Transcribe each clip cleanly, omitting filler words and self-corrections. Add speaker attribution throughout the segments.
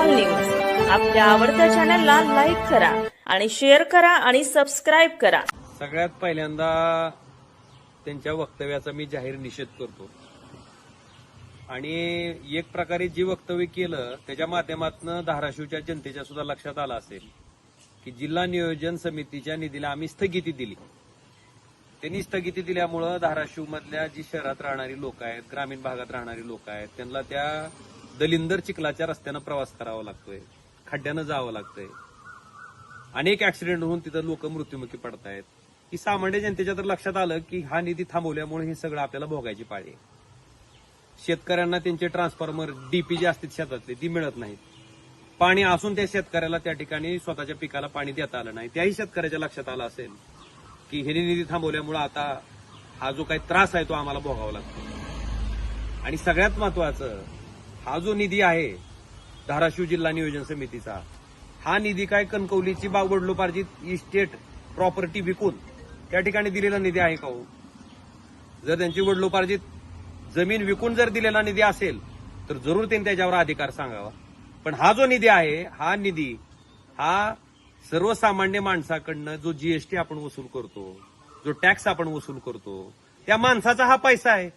Speaker 1: विशाल news आपल्या आवडत्या चॅनलला लाईक करा आणि शेअर करा आणि सबस्क्राईब करा।
Speaker 2: सगळ्यात पहिल्यांदा त्यांच्या वक्तव्याचा मी जाहीर निषेध करतो आणि एक प्रकारे जे वक्तव्य केलं त्याच्या माध्यमातून धाराशिवच्या जनतेच्या सुद्धा लक्षात आलं असेल की जिल्हा नियोजन समितीच्या निधीला आम्ही स्थगिती दिली। त्यांनी स्थगिती दिल्यामुळं धाराशिव मधल्या जी शहरात राहणारी लोक आहेत, ग्रामीण भागात राहणारी लोक आहेत, त्यांना त्या दलिंदर चिखलाच्या रस्त्यानं प्रवास करावा लागतोय, खड्ड्यानं जावं लागतंय, अनेक ऍक्सिडेंट होऊन तिथं लोक मृत्युमुखी पडतायत। की सामान्य जनतेच्या तर लक्षात आलं की हा निधी थांबवल्यामुळे हे सगळं आपल्याला भोगायची पाळी आहे। शेतकऱ्यांना त्यांचे ट्रान्सफॉर्मर डीपी जे असतील शेतातले ती मिळत नाहीत, पाणी असून त्या शेतकऱ्याला त्या ठिकाणी स्वतःच्या पिकाला पाणी देता आलं नाही। त्याही शेतकऱ्याच्या लक्षात आलं असेल की हे निधी थांबवल्यामुळे आता हा जो काही त्रास आहे तो आम्हाला भोगावा लागतो। आणि सगळ्यात महत्वाचं, हा जो निधी आहे धाराशिव जिल्हा नियोजन समितीचा, हा निधी काय कणकवलीची वडिलोपार्जित इस्टेट प्रॉपर्टी विकून त्या ठिकाणी दिलेला निधी आहे का हो? जर त्यांची वडिलोपार्जित जमीन विकून जर दिलेला निधी असेल तर जरूर त्यांनी त्याच्यावर अधिकार सांगावा। पण हा जो निधी आहे, हा निधी हा सर्वसामान्य माणसाकडनं जो जीएसटी आपण वसूल करतो, जो टॅक्स आपण वसूल करतो, त्या माणसाचा हा पैसा आहे।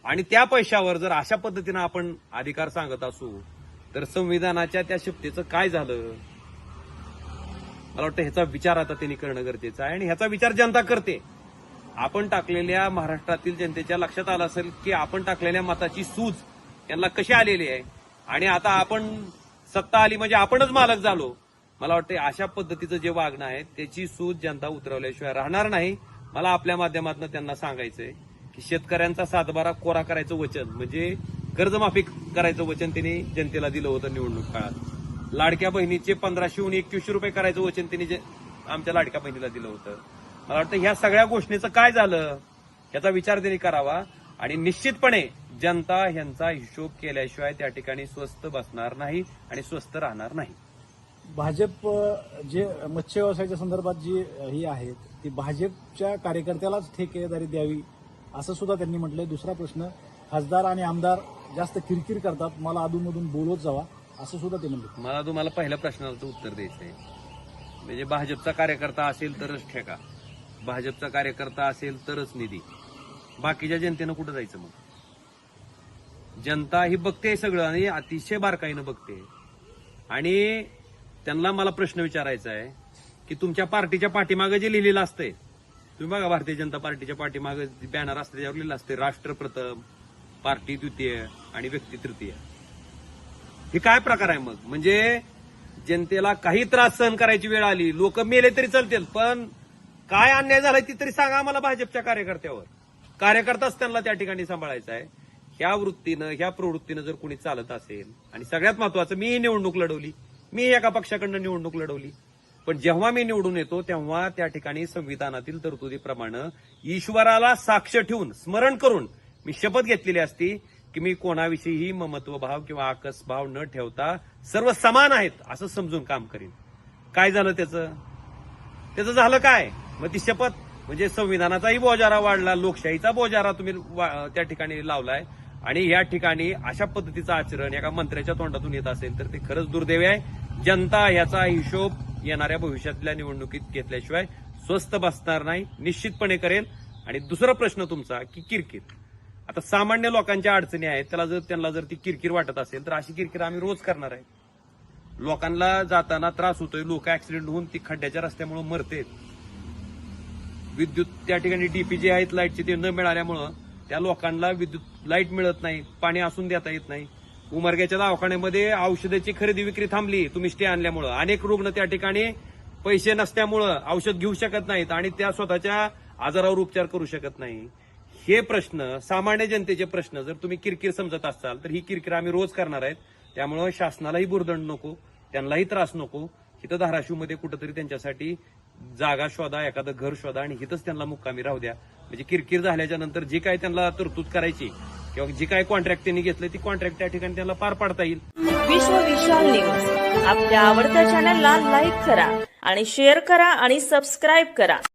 Speaker 2: आणि त्या पैशावर जर अशा पद्धतीनं आपण अधिकार सांगत असू तर संविधानाच्या त्या शक्तीचं काय झालं? मला वाटतं ह्याचा विचार आता त्यांनी करणं गरजेचं आहे आणि ह्याचा विचार जनता करते। आपण टाकलेल्या महाराष्ट्रातील जनतेच्या लक्षात आलं असेल की आपण टाकलेल्या मताची सूज यांना कशी आलेली आहे आणि आता आपण सत्ता आली म्हणजे आपणच मालक झालो। मला वाटतं अशा पद्धतीचं जे वागणं आहे त्याची सूज जनता उतरवल्याशिवाय राहणार नाही। मला आपल्या माध्यमातून त्यांना सांगायचंय की शेतकऱ्यांचा सातबारा कोरा करायचं वचन म्हणजे कर्जमाफी करायचं वचन त्यांनी जनतेला दिलं होतं निवडणूक काळात। लाडक्या बहिणीचे 1500हून 2100 रुपये करायचं वचन त्यांनी आमच्या लाडक्या बहिणीला दिलं होतं। मला वाटतं ह्या सगळ्या गोष्टीचं काय झालं याचा विचार त्यांनी करावा आणि निश्चितपणे जनता ह्यांचा हिशोब केल्याशिवाय त्या ठिकाणी स्वस्थ बसणार नाही आणि स्वस्थ राहणार नाही।
Speaker 3: भाजप जे मत्स्य व्यवसायाच्या संदर्भात जी ही आहेत ती भाजपच्या कार्यकर्त्यालाच ठेकेदारी द्यावी असं सुद्धा त्यांनी म्हटलंय। दुसरा प्रश्न, खासदार आणि आमदार जास्त किरकिर करतात, मला अधूनमधून बोलवत जावा असं सुद्धा ते म्हणले।
Speaker 2: मला तुम्हाला पहिल्या प्रश्नाचं उत्तर द्यायचंय, म्हणजे भाजपचा कार्यकर्ता असेल तरच ठेका, भाजपचा कार्यकर्ता असेल तरच निधी, बाकीच्या जनतेनं कुठं जायचं? मग जनता ही बघते सगळं आणि अतिशय बारकाईनं बघते आणि त्यांना मला प्रश्न विचारायचा आहे की तुमच्या पार्टीच्या पाठीमागे जे लिहिलेलं असतंय, तुम्ही बघा भारतीय जनता पार्टीच्या पाठीमागे बॅनर असते त्यावर लिहिलं असते राष्ट्र प्रथम, पार्टी द्वितीय आणि व्यक्ती तृतीय। हे काय प्रकार आहे मग? म्हणजे जनतेला काही त्रास सहन करायची वेळ आली, लोक मेले तरी चालतील, पण काय अन्याय झालाय ती तरी सांगा आम्हाला भाजपच्या कार्यकर्त्यावर। कार्यकर्ताच त्यांना त्या ठिकाणी सांभाळायचा आहे। ह्या वृत्तीनं, ह्या प्रवृत्तीनं जर कोणी चालत असेल, आणि सगळ्यात महत्वाचं, मी निवडणूक लढवली, मी एका पक्षाकडनं निवडणूक लढवली, पण जेव्हा मी निवडून येतो तेव्हा त्या ठिकाणी संविधानातील तरतुदीप्रमाणे ईश्वराला साक्ष ठेवून, स्मरण करून मी शपथ घेतलेली असती की मी कोणाविषयीही ममत्वभाव किंवा आकसभाव न ठेवता सर्व समान आहेत असं समजून काम करीन। काय झालं त्याचं झालं काय? मग ती शपथ म्हणजे संविधानाचाही बोजारा वाढला, लोकशाहीचा बोजारा तुम्ही त्या ठिकाणी लावलाय आणि या ठिकाणी अशा पद्धतीचं आचरण एका मंत्र्याच्या तोंडातून येत असेल तर ते खरंच दुर्दैव आहे। जनता याचा हिशोब येणाऱ्या भविष्यातल्या निवडणुकीत घेतल्याशिवाय स्वस्थ बसणार नाही, निश्चितपणे करेल। आणि दुसरा प्रश्न तुमचा की किरकिर, आता सामान्य लोकांच्या अडचणी आहेत, त्यांना जर ती किरकिर वाटत असेल तर अशी किरकिर आम्ही रोज करणार आहे। लोकांना जाताना त्रास होतोय, लोक ऍक्सिडेंट होऊन ती खड्ड्याच्या रस्त्यामुळे मरतेत, विद्युत त्या ठिकाणी डीपी जे आहेत लाईटचे ते न मिळाल्यामुळं त्या लोकांना विद्युत लाईट मिळत नाही, पाणी असून देता येत नाही। उमरग्याच्या दवाखान्यामध्ये औषधाची खरेदी विक्री थांबली तुम्ही स्टे आणल्यामुळं, अनेक रुग्ण त्या ठिकाणी पैसे नसल्यामुळं औषध घेऊ शकत नाहीत आणि त्या स्वतःच्या आजारावर उपचार करू शकत नाही। हे प्रश्न, सामान्य जनतेचे प्रश्न जर तुम्ही किरकिर समजत असाल तर ही किरकिर आम्ही रोज करणार आहेत। त्यामुळं शासनालाही बुरदंड नको, त्यांनाही त्रास नको। इथं धाराशिवमध्ये कुठंतरी त्यांच्यासाठी जागा शोधा, एखादं घर शोधा आणि इथंच त्यांना मुक्कामी राहू द्या। म्हणजे किरकिर झाल्याच्या नंतर जी काय त्यांना तरतूद करायची किंवा जी काय कॉन्ट्रॅक्ट त्यांनी घेतलं ती कॉन्ट्रॅक्ट त्या ठिकाणी त्यांना पार पाडता येईल।
Speaker 1: विश्व विशाल न्यूज आपल्या आवडत्या चॅनलला लाईक करा आणि शेअर करा आणि सबस्क्राईब करा।